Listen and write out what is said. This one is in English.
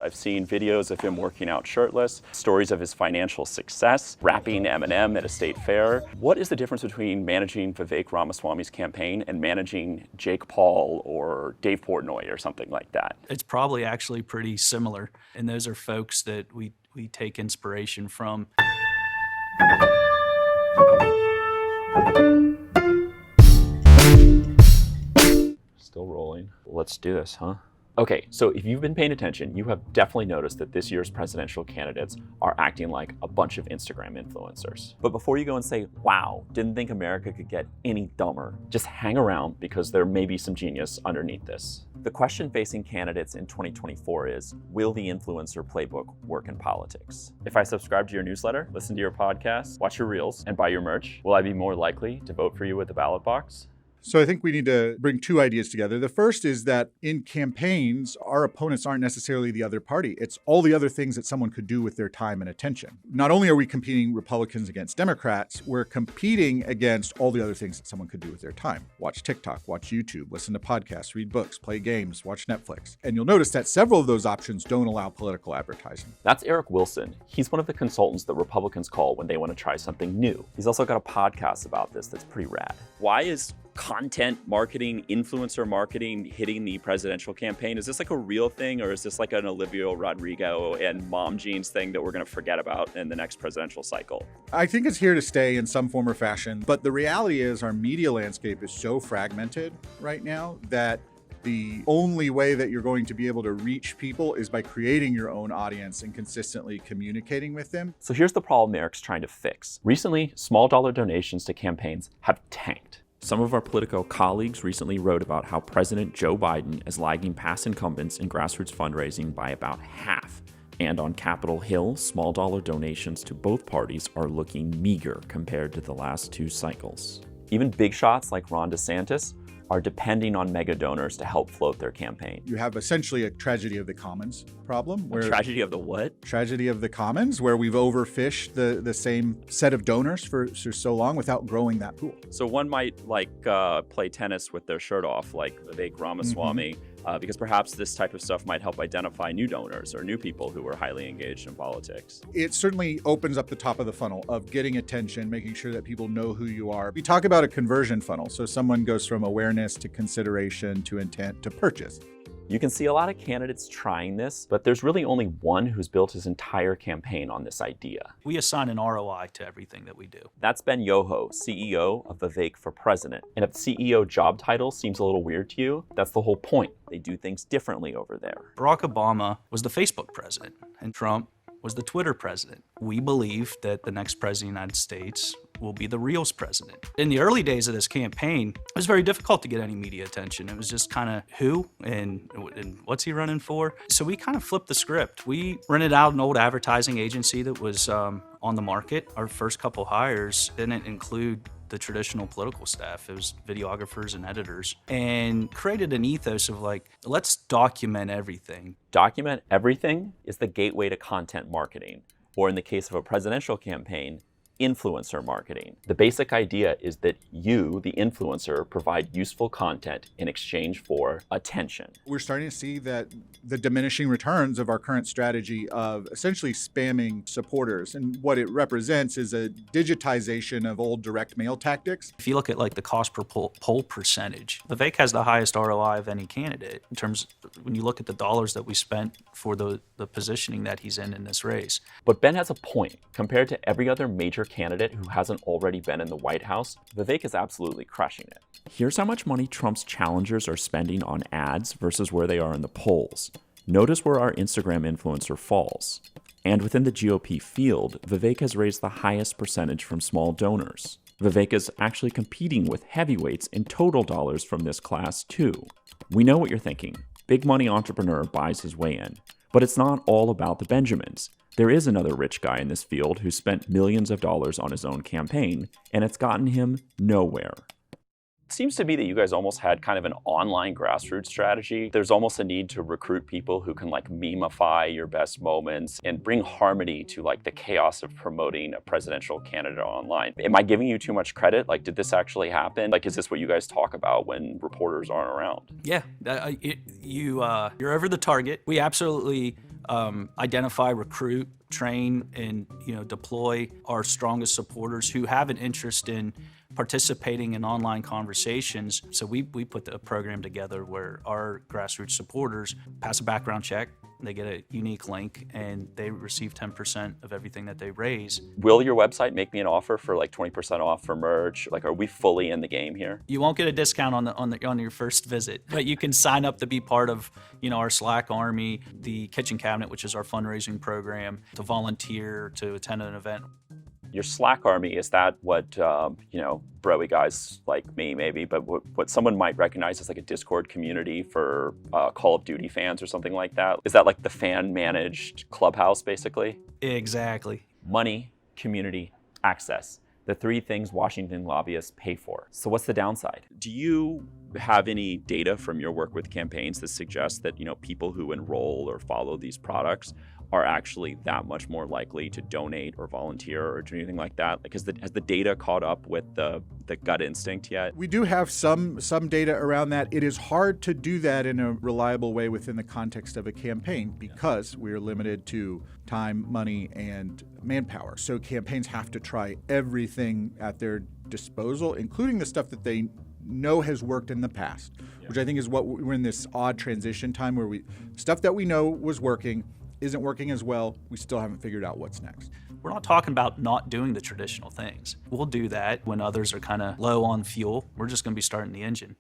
I've seen videos of him working out shirtless, stories of his financial success, rapping Eminem at a state fair. What is the difference between managing Vivek Ramaswamy's campaign and managing Jake Paul or Dave Portnoy or something like that? It's probably actually pretty similar, and those are folks that we take inspiration from. Still rolling. Let's do this, huh? Okay, so if you've been paying attention, you have definitely noticed that this year's presidential candidates are acting like a bunch of Instagram influencers. But before you go and say, wow, didn't think America could get any dumber, just hang around because there may be some genius underneath this. The question facing candidates in 2024 is, will the influencer playbook work in politics? If I subscribe to your newsletter, listen to your podcast, watch your reels, and buy your merch, will I be more likely to vote for you at the ballot box? So I think we need to bring two ideas together. The first is that in campaigns, our opponents aren't necessarily the other party. It's all the other things that someone could do with their time and attention. Not only are we competing Republicans against Democrats, we're competing against all the other things that someone could do with their time. Watch TikTok, watch YouTube, listen to podcasts, read books, play games, watch Netflix. And you'll notice that several of those options don't allow political advertising. That's Eric Wilson. He's one of the consultants that Republicans call when they want to try something new. He's also got a podcast about this that's pretty rad. Why is content marketing, influencer marketing hitting the presidential campaign? Is this like a real thing, or is this like an Olivia Rodrigo and mom jeans thing that we're going to forget about in the next presidential cycle? I think it's here to stay in some form or fashion, but the reality is our media landscape is so fragmented right now that the only way that you're going to be able to reach people is by creating your own audience and consistently communicating with them. So here's the problem Eric's trying to fix. Recently, small dollar donations to campaigns have tanked. Some of our Politico colleagues recently wrote about how President Joe Biden is lagging past incumbents in grassroots fundraising by about half. And on Capitol Hill, small dollar donations to both parties are looking meager compared to the last two cycles. Even big shots like Ron DeSantis are depending on mega donors to help float their campaign. You have essentially a tragedy of the commons problem. A tragedy of the what? Tragedy of the commons, where we've overfished the same set of donors for so long without growing that pool. So one might play tennis with their shirt off, like Vivek Ramaswamy, because perhaps this type of stuff might help identify new donors or new people who are highly engaged in politics. It certainly opens up the top of the funnel of getting attention, making sure that people know who you are. We talk about a conversion funnel. So someone goes from awareness to consideration to intent to purchase. You can see a lot of candidates trying this, but there's really only one who's built his entire campaign on this idea. We assign an ROI to everything that we do. That's Ben Yoho, CEO of Vivek for President. And if the CEO job title seems a little weird to you, that's the whole point. They do things differently over there. Barack Obama was the Facebook president, and Trump was the Twitter president. We believe that the next president of the United States will be the Reels president. In the early days of this campaign, it was very difficult to get any media attention. It was just kind of who and what's he running for? So we kind of flipped the script. We rented out an old advertising agency that was on the market. Our first couple hires didn't include the traditional political staff. It was videographers and editors, and created an ethos of like, let's document everything. Document everything is the gateway to content marketing, or in the case of a presidential campaign, influencer marketing. The basic idea is that you, the influencer, provide useful content in exchange for attention. We're starting to see that the diminishing returns of our current strategy of essentially spamming supporters. And what it represents is a digitization of old direct mail tactics. If you look at like the cost per poll percentage, Vivek has the highest ROI of any candidate in terms when you look at the dollars that we spent for the positioning that he's in this race. But Ben has a point. Compared to every other major candidate who hasn't already been in the White House, Vivek is absolutely crushing it. Here's how much money Trump's challengers are spending on ads versus where they are in the polls. Notice where our Instagram influencer falls. And within the GOP field, Vivek has raised the highest percentage from small donors. Vivek is actually competing with heavyweights in total dollars from this class too. We know what you're thinking. Big money entrepreneur buys his way in. But it's not all about the Benjamins. There is another rich guy in this field who spent millions of dollars on his own campaign, and it's gotten him nowhere. It seems to me that you guys almost had kind of an online grassroots strategy. There's almost a need to recruit people who can like memify your best moments and bring harmony to like the chaos of promoting a presidential candidate online. Am I giving you too much credit? Like, did this actually happen? Like, is this what you guys talk about when reporters aren't around? Yeah, you're over the target. We absolutely identify, recruit, train, and deploy our strongest supporters who have an interest in participating in online conversations. So we put a program together where our grassroots supporters pass a background check, they get a unique link, and they receive 10% of everything that they raise. Will your website make me an offer for like 20% off for merch? Like, are we fully in the game here? You won't get a discount on your first visit, but you can sign up to be part of our Slack army, the Kitchen Cabinet, which is our fundraising program, to volunteer, to attend an event. Your Slack army, is that what, broy guys like me maybe, but what someone might recognize as like a Discord community for Call of Duty fans or something like that? Is that like the fan-managed clubhouse, basically? Exactly. Money, community, access. The three things Washington lobbyists pay for. So what's the downside? Do you have any data from your work with campaigns that suggests that, people who enroll or follow these products are actually that much more likely to donate or volunteer or do anything like that? Like, has the data caught up with the gut instinct yet? We do have some data around that. It is hard to do that in a reliable way within the context of a campaign because we are limited to time, money, and manpower. So campaigns have to try everything at their disposal, including the stuff that they know has worked in the past, which I think is what we're in this odd transition time where stuff that we know was working isn't working as well. We still haven't figured out what's next. We're not talking about not doing the traditional things. We'll do that when others are kind of low on fuel. We're just going to be starting the engine.